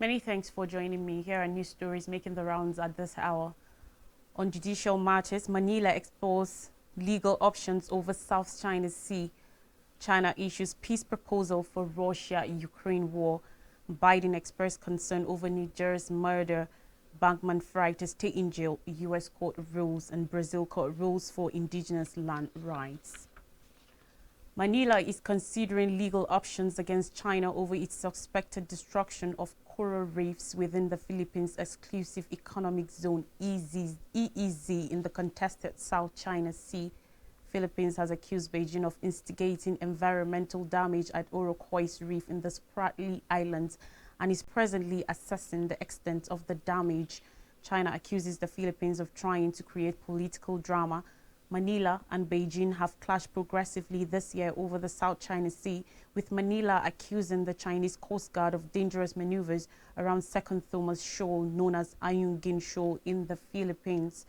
Many thanks for joining me. Here are news stories making the rounds at this hour. On judicial matters, Manila explores legal options over South China Sea. China issues peace proposal for Russia-Ukraine war. Biden expressed concern over Niger's murder. Bankman Fried to stay in jail. U.S. court rules and Brazil court rules for indigenous land rights. Manila is considering legal options against China over its suspected destruction of coral reefs within the Philippines' exclusive economic zone EEZ in the contested South China Sea. Philippines has accused Beijing of instigating environmental damage at Orocois Reef in the Spratly Islands and is presently assessing the extent of the damage. China accuses the Philippines of trying to create political drama. Manila and Beijing have clashed progressively this year over the South China Sea, with Manila accusing the Chinese Coast Guard of dangerous maneuvers around Second Thomas Shoal, known as Ayungin Shoal, in the Philippines.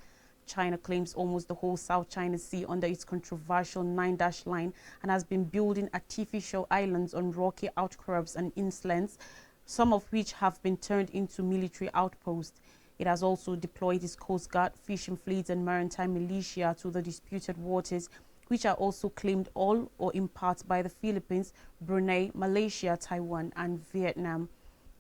China claims almost the whole South China Sea under its controversial 9-dash line and has been building artificial islands on rocky outcrops and inlets, some of which have been turned into military outposts. It has also deployed its Coast Guard, fishing fleets and maritime militia to the disputed waters, which are also claimed all or in part by the Philippines, Brunei, Malaysia, Taiwan and Vietnam.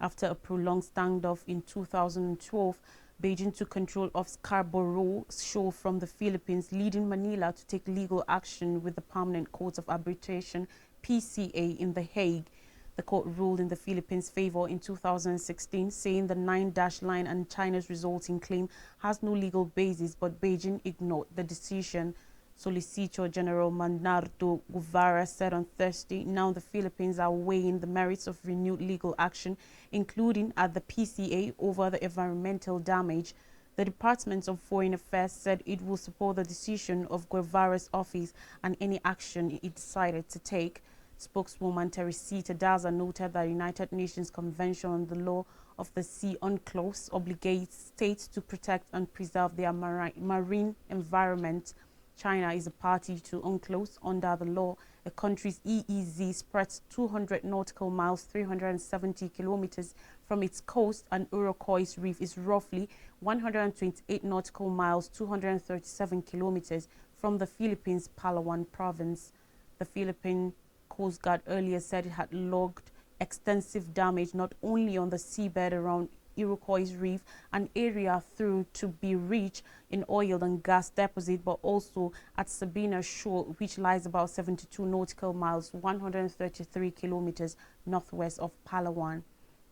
After a prolonged standoff in 2012, Beijing took control of Scarborough Shoal from the Philippines, leading Manila to take legal action with the Permanent Court of Arbitration, PCA, in The Hague. The court ruled in the Philippines' favor in 2016, saying the 9-dash line and China's resulting claim has no legal basis, but Beijing ignored the decision. Solicitor General Bernardo Guevara said on Thursday, now the Philippines are weighing the merits of renewed legal action, including at the PCA over the environmental damage. The Department of Foreign Affairs said it will support the decision of Guevara's office and any action it decided to take. Spokeswoman Teresita Daza noted that the United Nations Convention on the Law of the Sea UNCLOS obligates states to protect and preserve their marine environment. China is a party to UNCLOS. Under the law, a country's EEZ spreads 200 nautical miles, 370 kilometers from its coast, and Orocois Reef is roughly 128 nautical miles, 237 kilometers from the Philippines' Palawan province. The Philippine Coast Guard earlier said it had logged extensive damage not only on the seabed around Iroquois Reef, an area through to be rich in oil and gas deposit, but also at Sabina Shoal, which lies about 72 nautical miles, 133 kilometers northwest of Palawan.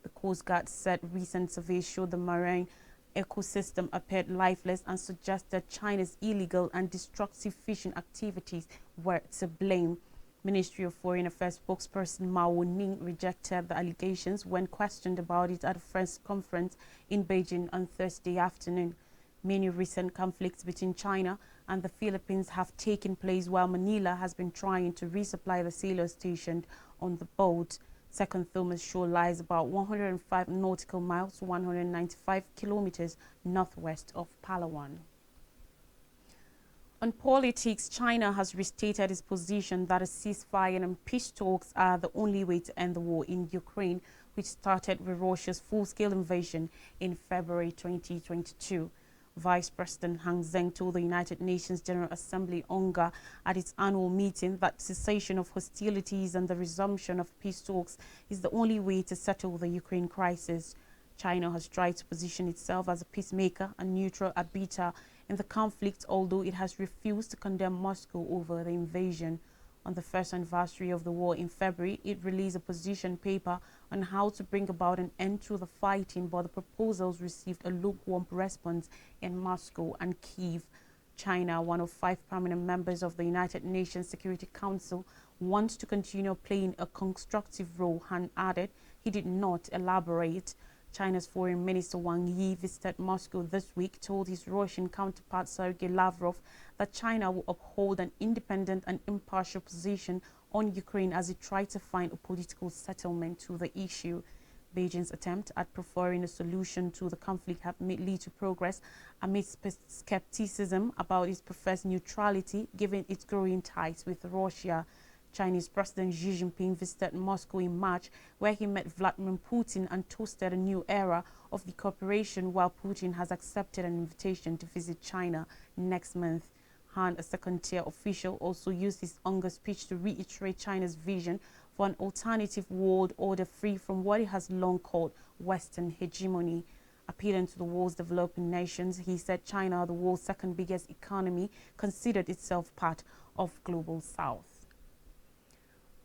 The Coast Guard said recent surveys showed the marine ecosystem appeared lifeless and suggested China's illegal and destructive fishing activities were to blame. Ministry of Foreign Affairs spokesperson Mao Ning rejected the allegations when questioned about it at a press conference in Beijing on Thursday afternoon. Many recent conflicts between China and the Philippines have taken place while Manila has been trying to resupply the sailors stationed on the boat. Second Thomas Shoal lies about 105 nautical miles, 195 kilometers northwest of Palawan. On politics, China has restated its position that a ceasefire and peace talks are the only way to end the war in Ukraine, which started with Russia's full-scale invasion in February 2022. Vice President Han Zheng told the United Nations General Assembly UNGA at its annual meeting that cessation of hostilities and the resumption of peace talks is the only way to settle the Ukraine crisis. China has tried to position itself as a peacemaker and neutral arbiter in the conflict, although it has refused to condemn Moscow over the invasion. On the first anniversary of the war in February, it released a position paper on how to bring about an end to the fighting, but the proposals received a lukewarm response in Moscow and Kyiv. China, one of 5 permanent members of the United Nations Security Council, wants to continue playing a constructive role, Han added. He did not elaborate. China's Foreign Minister Wang Yi visited Moscow this week, told his Russian counterpart Sergei Lavrov that China will uphold an independent and impartial position on Ukraine as it tried to find a political settlement to the issue. Beijing's attempt at preferring a solution to the conflict have made little progress amidst skepticism about its professed neutrality given its growing ties with Russia. Chinese President Xi Jinping visited Moscow in March, where he met Vladimir Putin and toasted a new era of the cooperation, while Putin has accepted an invitation to visit China next month. Han, a second-tier official, also used his August speech to reiterate China's vision for an alternative world order free from what he has long called Western hegemony. Appealing to the world's developing nations, he said China, the world's second biggest economy, considered itself part of Global South.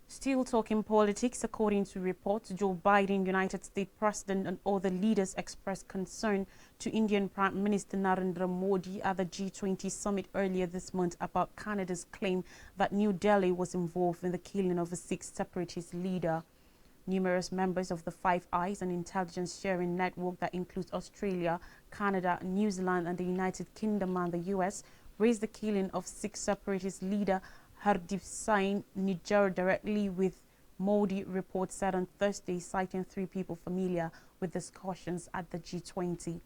Still talking politics, according to reports, Joe Biden, United States President, and other leaders expressed concern to Indian Prime Minister Narendra Modi at the G20 summit earlier this month about Canada's claim that New Delhi was involved in the killing of a Sikh separatist leader. Numerous members of the Five Eyes, an intelligence sharing network that includes Australia, Canada, New Zealand, and the United Kingdom and the US, raised the killing of Sikh separatist leader Hardeep Singh Nijjar directly with Modi, reports said on Thursday, citing 3 people familiar with discussions at the G20.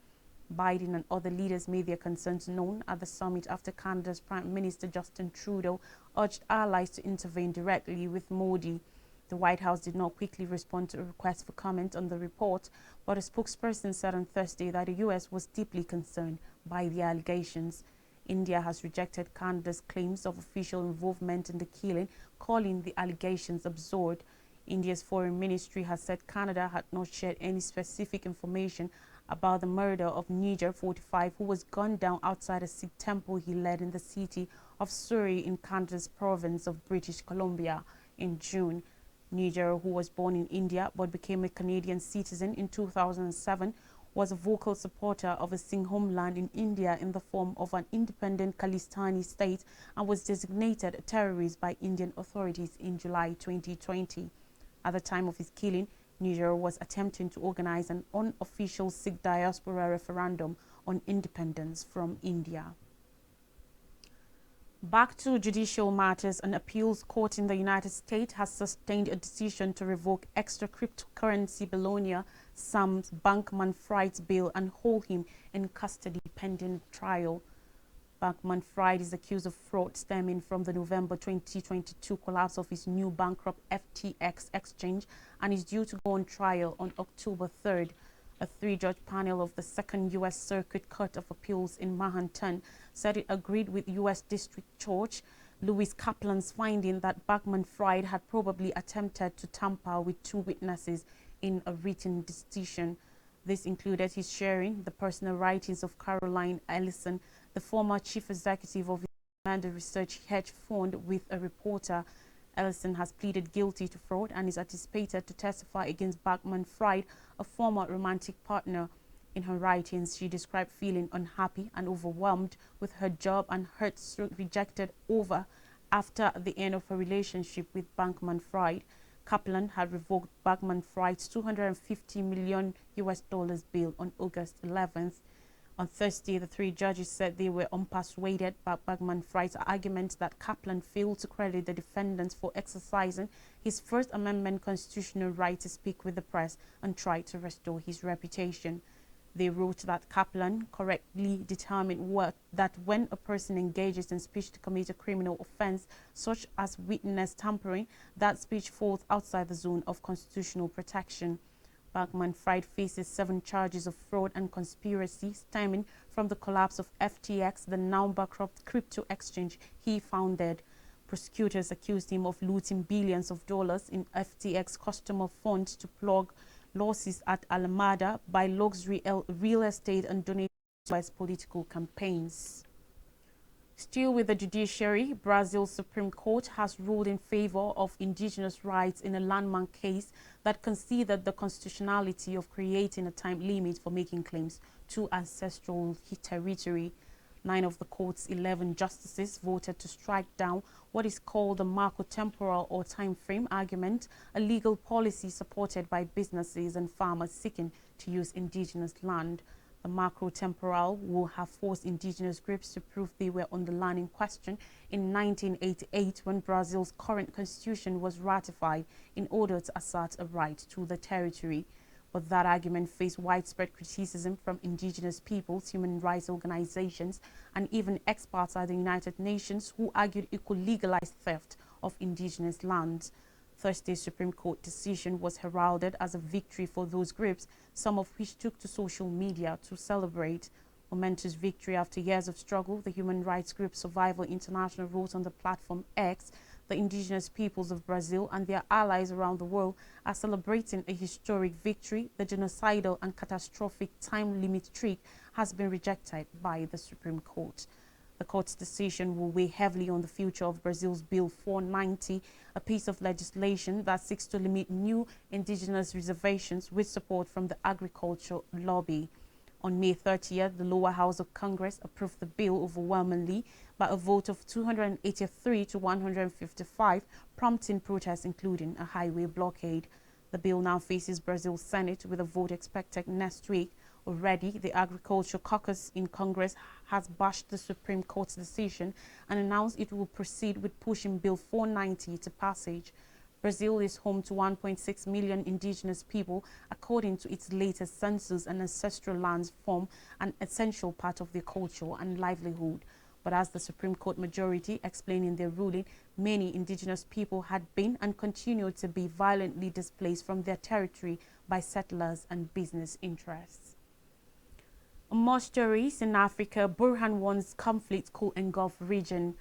Biden and other leaders made their concerns known at the summit after Canada's Prime Minister Justin Trudeau urged allies to intervene directly with Modi. The White House did not quickly respond to a request for comment on the report, but a spokesperson said on Thursday that the U.S. was deeply concerned by the allegations. India has rejected Canada's claims of official involvement in the killing, calling the allegations absurd. India's foreign ministry has said Canada had not shared any specific information about the murder of Nijjar, 45, who was gunned down outside a Sikh temple he led in the city of Surrey in Canada's province of British Columbia in June. Nijjar, who was born in India but became a Canadian citizen in 2007, was a vocal supporter of a Sikh homeland in India in the form of an independent Khalistani state and was designated a terrorist by Indian authorities in July 2020. At the time of his killing, Nijjar was attempting to organize an unofficial Sikh diaspora referendum on independence from India. Back to judicial matters, an appeals court in the United States has sustained a decision to revoke extra cryptocurrency billionaire Sam Bankman-Fried's bail and hold him in custody pending trial. Bankman-Fried is accused of fraud stemming from the November 2022 collapse of his new bankrupt FTX exchange and is due to go on trial on October 3rd. A 3-judge panel of the Second U.S. Circuit Court of Appeals in Manhattan said it agreed with U.S. District Judge Louis Kaplan's finding that Bankman-Fried had probably attempted to tamper with 2 witnesses in a written decision. This included his sharing the personal writings of Caroline Ellison, the former chief executive of the research hedge fund, with a reporter. Ellison has pleaded guilty to fraud and is anticipated to testify against Bankman-Fried, a former romantic partner. In her writings, she described feeling unhappy and overwhelmed with her job and hurt rejected over after the end of her relationship with Bankman-Fried. Kaplan had revoked Bankman-Fried's $250 million bail on August 11th. On Thursday, the 3 judges said they were unpersuaded by Bankman-Fried's argument that Kaplan failed to credit the defendants for exercising his First Amendment constitutional right to speak with the press and try to restore his reputation. They wrote that Kaplan correctly determined that when a person engages in speech to commit a criminal offense, such as witness tampering, that speech falls outside the zone of constitutional protection. Bankman-Fried faces 7 charges of fraud and conspiracy stemming from the collapse of FTX, the now bankrupt crypto exchange he founded. Prosecutors accused him of looting billions of dollars in FTX customer funds to plug losses at Alameda, buy luxury real estate, and donate to US political campaigns. Still with the judiciary, Brazil's Supreme Court has ruled in favor of indigenous rights in a landmark case that considered the constitutionality of creating a time limit for making claims to ancestral territory. 9 of the court's 11 justices voted to strike down what is called the macro-temporal or time frame argument, a legal policy supported by businesses and farmers seeking to use indigenous land. The macro-temporal will have forced indigenous groups to prove they were on the land in question in 1988 when Brazil's current constitution was ratified in order to assert a right to the territory. But that argument faced widespread criticism from indigenous peoples, human rights organizations, and even experts at the United Nations who argued it could legalize theft of indigenous lands. Thursday's Supreme Court decision was heralded as a victory for those groups, some of which took to social media to celebrate. Momentous victory after years of struggle, the human rights group Survival International wrote on the platform X, the indigenous peoples of Brazil and their allies around the world are celebrating a historic victory. The genocidal and catastrophic time limit trick has been rejected by the Supreme Court. The court's decision will weigh heavily on the future of Brazil's Bill 490, a piece of legislation that seeks to limit new indigenous reservations with support from the agriculture lobby. On May 30th, the lower house of Congress approved the bill overwhelmingly by a vote of 283 to 155, prompting protests including a highway blockade. The bill now faces Brazil's Senate with a vote expected next week. Already, the Agriculture Caucus in Congress has bashed the Supreme Court's decision and announced it will proceed with pushing Bill 490 to passage. Brazil is home to 1.6 million indigenous people, according to its latest census, and ancestral lands form an essential part of their culture and livelihood. But as the Supreme Court majority explained in their ruling, many indigenous people had been and continue to be violently displaced from their territory by settlers and business interests. On more stories in Africa, Burhan warns conflict could engulf region.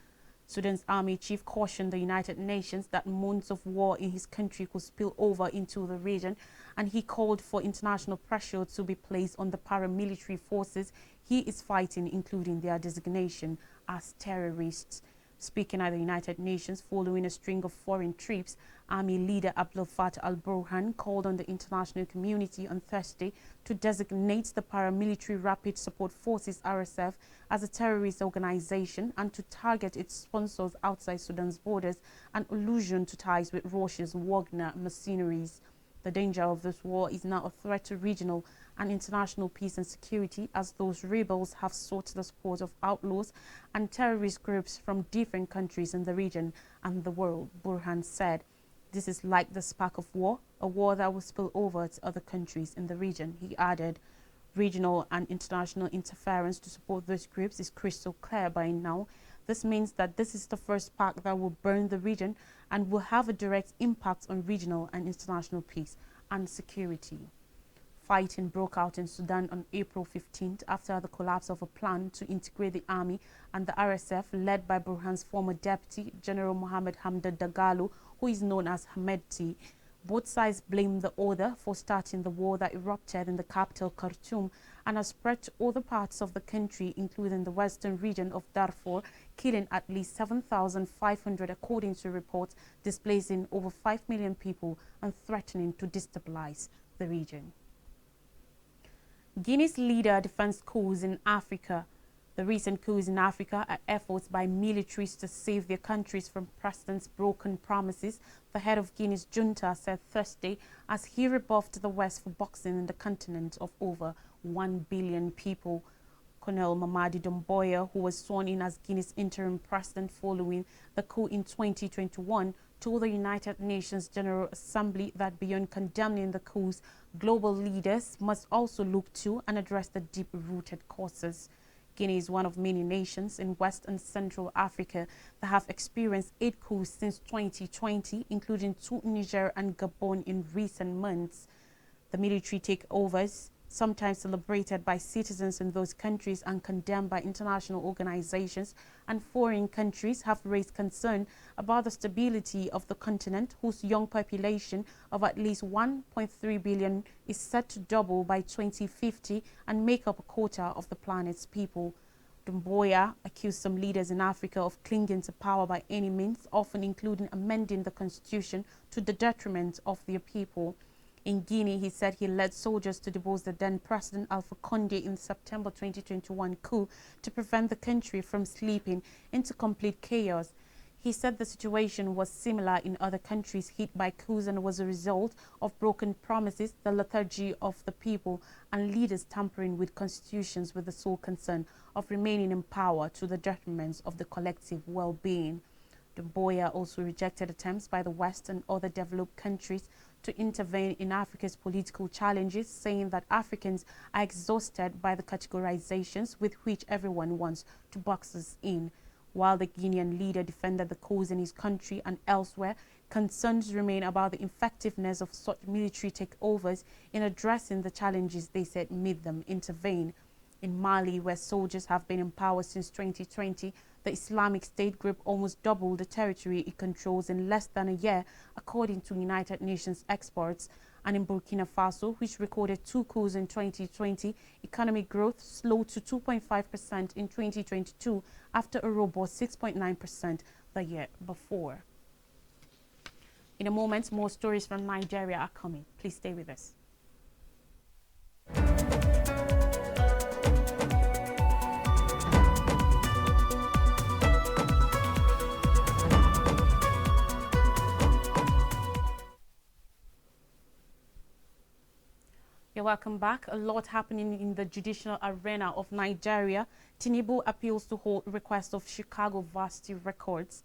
Sudan's army chief cautioned the United Nations that months of war in his country could spill over into the region, and he called for international pressure to be placed on the paramilitary forces he is fighting, including their designation as terrorists. Speaking at the United Nations following a string of foreign trips, Army leader Abdel Fattah al-Burhan called on the international community on Thursday to designate the paramilitary Rapid Support Forces RSF as a terrorist organization and to target its sponsors outside Sudan's borders, an allusion to ties with Russia's Wagner mercenaries. The danger of this war is now a threat to regional and international peace and security, as those rebels have sought the support of outlaws and terrorist groups from different countries in the region and the world, Burhan said. This is like the spark of war, a war that will spill over to other countries in the region, he added. Regional and international interference to support those groups is crystal clear by now. This means that this is the first spark that will burn the region and will have a direct impact on regional and international peace and security. Fighting broke out in Sudan on April 15th after the collapse of a plan to integrate the army and the RSF led by Burhan's former deputy, General Mohammed Hamdan Dagalo, who is known as Hamedti. Both sides blamed the other for starting the war that erupted in the capital Khartoum and has spread to other parts of the country, including the western region of Darfur, killing at least 7,500 according to reports, displacing over 5 million people and threatening to destabilize the region. Guinea's leader defends coups in Africa. The recent coups in Africa are efforts by militaries to save their countries from president's broken promises, the head of Guinea's junta said Thursday as he rebuffed the West for boxing in the continent of over 1 billion people. Colonel Mamadi Doumbouya, who was sworn in as Guinea's interim president following the coup in 2021, told the United Nations General Assembly that beyond condemning the coups, global leaders must also look to and address the deep-rooted causes. Guinea is one of many nations in West and Central Africa that have experienced 8 coups since 2020, including 2 in Niger and Gabon in recent months. The military takeovers, sometimes celebrated by citizens in those countries and condemned by international organizations and foreign countries, have raised concern about the stability of the continent, whose young population of at least 1.3 billion is set to double by 2050 and make up a quarter of the planet's people. Doumbouya accused some leaders in Africa of clinging to power by any means, often including amending the constitution to the detriment of their people. In Guinea, he said he led soldiers to depose the then President Alpha Condé in the September 2021 coup to prevent the country from slipping into complete chaos. He said the situation was similar in other countries hit by coups and was a result of broken promises, the lethargy of the people, and leaders tampering with constitutions with the sole concern of remaining in power to the detriment of the collective well-being. Doumbouya also rejected attempts by the West and other developed countries to intervene in Africa's political challenges, saying that Africans are exhausted by the categorizations with which everyone wants to box us in. While the Guinean leader defended the cause in his country and elsewhere, concerns remain about the effectiveness of such military takeovers in addressing the challenges they said made them intervene. In Mali, where soldiers have been in power since 2020, the Islamic State group almost doubled the territory it controls in less than a year, according to United Nations experts. And in Burkina Faso, which recorded 2 coups in 2020, economic growth slowed to 2.5% in 2022 after a robust 6.9% the year before. In a moment, more stories from Nigeria are coming. Please stay with us. You're welcome back. A lot happening in the judicial arena of Nigeria. Tinubu appeals to hold request of Chicago Varsity Records.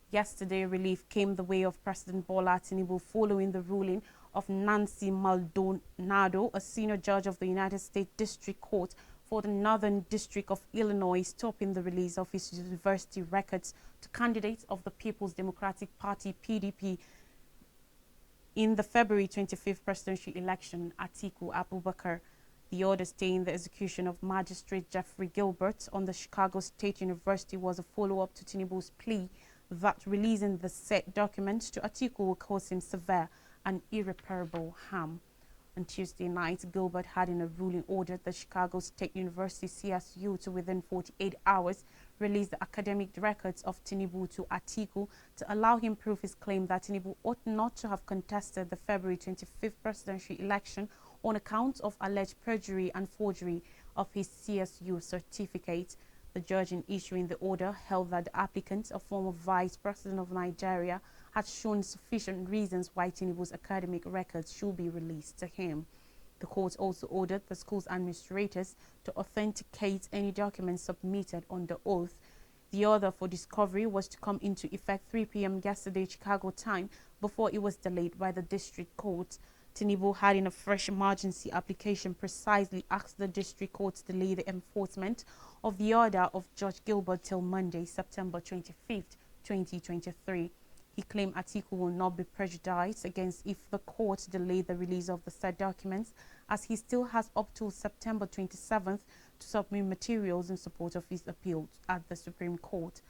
Yesterday, relief came the way of President Bola Tinubu following the ruling of Nancy Maldonado, a senior judge of the United States District Court for the Northern District of Illinois, stopping the release of his university records to candidates of the People's Democratic Party, PDP, in the February 25th presidential election. Atiku Abubakar. The order staying the execution of Magistrate Jeffrey Gilbert on the Chicago State University was a follow-up to Tinubu's plea that releasing the said documents to Atiku will cause him severe and irreparable harm. On Tuesday night, Gilbert had in a ruling ordered the Chicago State University CSU to within 48 hours release the academic records of Tinubu to Atiku to allow him prove his claim that Tinubu ought not to have contested the February 25th presidential election on account of alleged perjury and forgery of his CSU certificate. The judge, in issuing the order, held that the applicant, a former vice president of Nigeria, had shown sufficient reasons why Tinubu's academic records should be released to him. The court also ordered the school's administrators to authenticate any documents submitted under oath. The order for discovery was to come into effect 3 p.m. yesterday Chicago time before it was delayed by the district court. Tinubu had in a fresh emergency application precisely asked the district court to delay the enforcement of the order of Judge Gilbert till Monday, September 25th, 2023. He claimed Atiku will not be prejudiced against if the court delayed the release of the said documents, as he still has up till September 27th to submit materials in support of his appeal at the Supreme Court.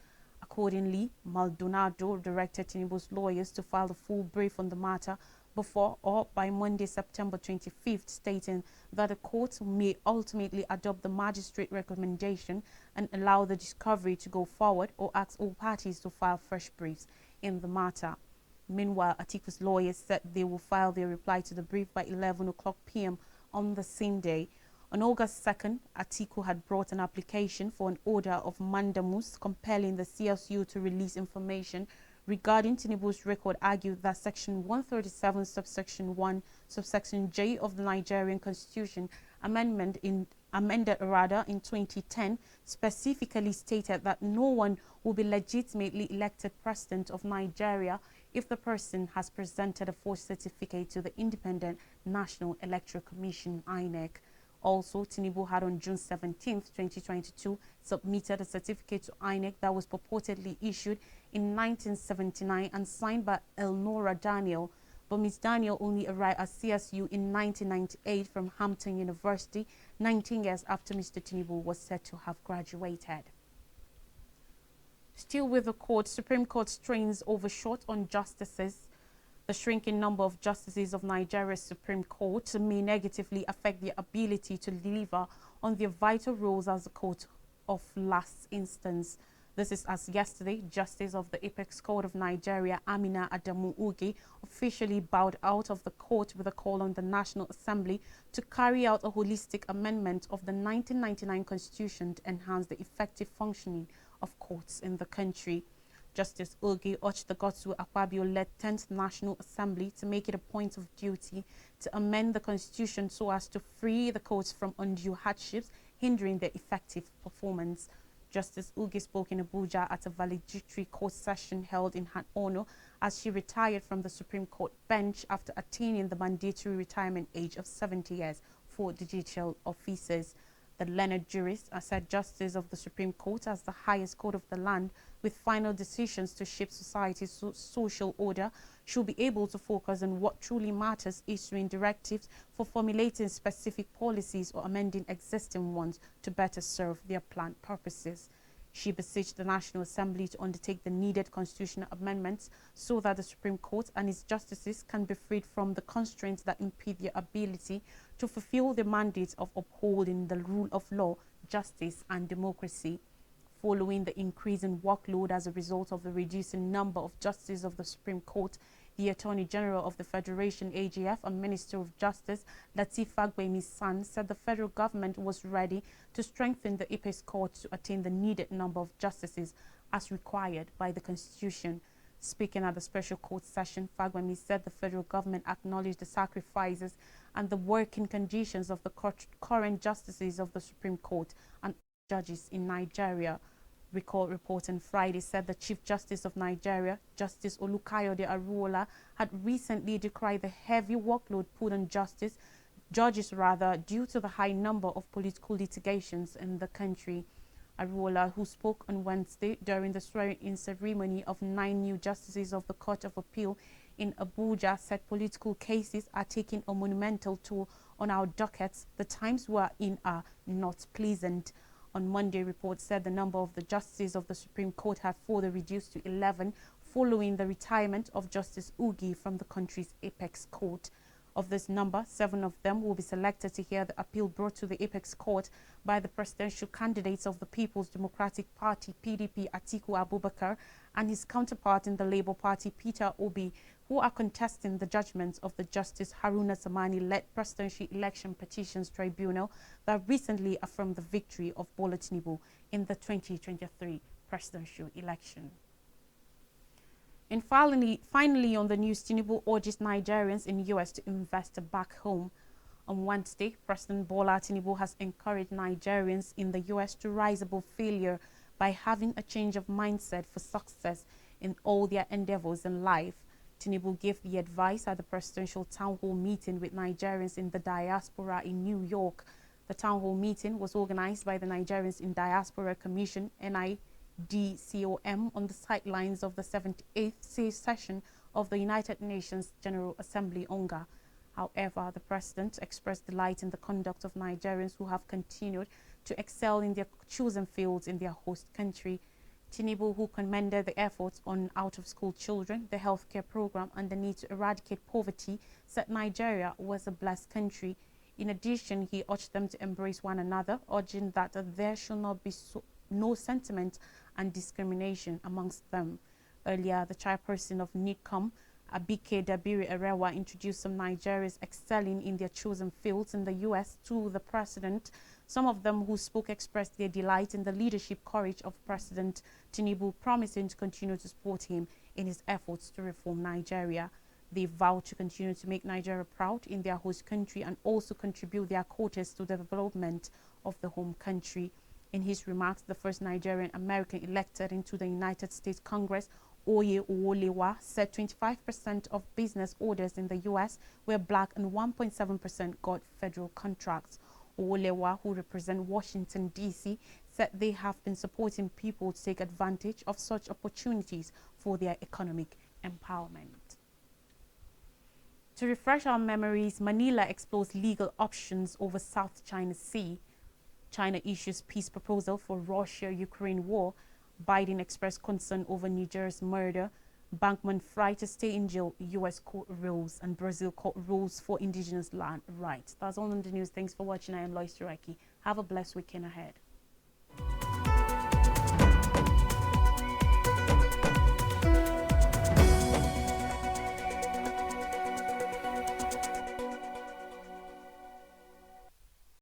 Accordingly, Maldonado directed Tinubu's lawyers to file a full brief on the matter before or by Monday, September 25th, stating that the court may ultimately adopt the magistrate recommendation and allow the discovery to go forward or ask all parties to file fresh briefs in the matter. Meanwhile, Atiku's lawyers said they will file their reply to the brief by 11 o'clock p.m. on the same day. On August 2nd, Atiku had brought an application for an order of mandamus compelling the CSU to release information regarding Tinubu's record, argued that Section 137, subsection 1, subsection J of the Nigerian Constitution, amended in 2010, specifically stated that no one will be legitimately elected president of Nigeria if the person has presented a forged certificate to the Independent National Electoral Commission, INEC. Also, Tinubu had on June 17, 2022, submitted a certificate to INEC that was purportedly issued in 1979 and signed by Elnora Daniel, but Ms. Daniel only arrived at CSU in 1998 from Hampton University, 19 years after Mr. Tinubu was said to have graduated. Still with the court, Supreme Court strains overshot on justices. The shrinking number of justices of Nigeria's Supreme Court may negatively affect their ability to deliver on their vital roles as a court of last instance. This is as yesterday, Justice of the Apex Court of Nigeria, Amina Adamu Uge, officially bowed out of the court with a call on the National Assembly to carry out a holistic amendment of the 1999 Constitution to enhance the effective functioning of courts in the country. Justice Uge urged the Godswill Akpabio-led 10th National Assembly to make it a point of duty to amend the Constitution so as to free the courts from undue hardships hindering their effective performance. Justice Uge spoke in Abuja at a valedictory court session held in her honor as she retired from the Supreme Court bench after attaining the mandatory retirement age of 70 years for judicial officers. The learned jurist said justice of the Supreme Court as the highest court of the land, with final decisions to shape society's social order, should be able to focus on what truly matters, issuing directives for formulating specific policies or amending existing ones to better serve their planned purposes. She beseeched the National Assembly to undertake the needed constitutional amendments so that the Supreme Court and its justices can be freed from the constraints that impede their ability to fulfill the mandate of upholding the rule of law, justice, and democracy. Following the increase in workload as a result of the reducing number of justices of the Supreme Court, the Attorney General of the Federation, AGF, and Minister of Justice, Lateef Fagbemi's son, said the federal government was ready to strengthen the Apex Court to attain the needed number of justices as required by the Constitution. Speaking at the special court session, Fagbemi said the federal government acknowledged the sacrifices and the working conditions of the current justices of the Supreme Court and judges in Nigeria. Record report on Friday said the Chief Justice of Nigeria, Justice Olukayode Aruola, had recently decried the heavy workload put on judges due to the high number of political litigations in the country. Aruola, who spoke on Wednesday during the swearing-in ceremony of 9 new justices of the Court of Appeal in Abuja, said political cases are taking a monumental toll on our dockets. The times we are in are not pleasant. On Monday, reports said the number of the justices of the Supreme Court had further reduced to 11 following the retirement of Justice Ugi from the country's Apex Court. Of this number, 7 of them will be selected to hear the appeal brought to the Apex Court by the presidential candidates of the People's Democratic Party, PDP, Atiku Abubakar, and his counterpart in the Labour Party, Peter Obi, who are contesting the judgments of the Justice Haruna Samani-led Presidential Election Petitions Tribunal that recently affirmed the victory of Bola Tinubu in the 2023 presidential election. And finally on the news, Tinubu urges Nigerians in the U.S. to invest back home. On Wednesday, President Bola Tinubu has encouraged Nigerians in the U.S. to rise above failure by having a change of mindset for success in all their endeavors in life. Tinubu gave the advice at the presidential town hall meeting with Nigerians in the diaspora in New York. The town hall meeting was organized by the Nigerians in Diaspora Commission, NIDCOM, on the sidelines of the 78th session of the United Nations General Assembly, UNGA. However, the president expressed delight in the conduct of Nigerians who have continued to excel in their chosen fields in their host country. Tinubu, who commended the efforts on out-of-school children, the healthcare program, and the need to eradicate poverty, said Nigeria was a blessed country. In addition, he urged them to embrace one another, urging that there should not be no sentiment and discrimination amongst them. Earlier, the chairperson of NIDCOM, Abike Dabiri Erewa, introduced some Nigerians excelling in their chosen fields in the U.S. to the president. Some of them who spoke expressed their delight in the leadership courage of President Tinubu, promising to continue to support him in his efforts to reform Nigeria. They vowed to continue to make Nigeria proud in their host country and also contribute their quotas to the development of the home country. In his remarks, the first Nigerian American elected into the United States Congress, Oye Uwolewa, said 25% of business orders in the U.S. were black and 1.7% got federal contracts. Uwolewa, who represent Washington, D.C., said they have been supporting people to take advantage of such opportunities for their economic empowerment. To refresh our memories, Manila explores legal options over South China Sea. China issues peace proposal for Russia-Ukraine war. Biden expressed concern over Niger's murder. Bankman Fry to stay in jail, U.S. court rules, and Brazil court rules for indigenous land rights. That's all in the news. Thanks for watching. I am Lois Turaki. Have a blessed weekend ahead.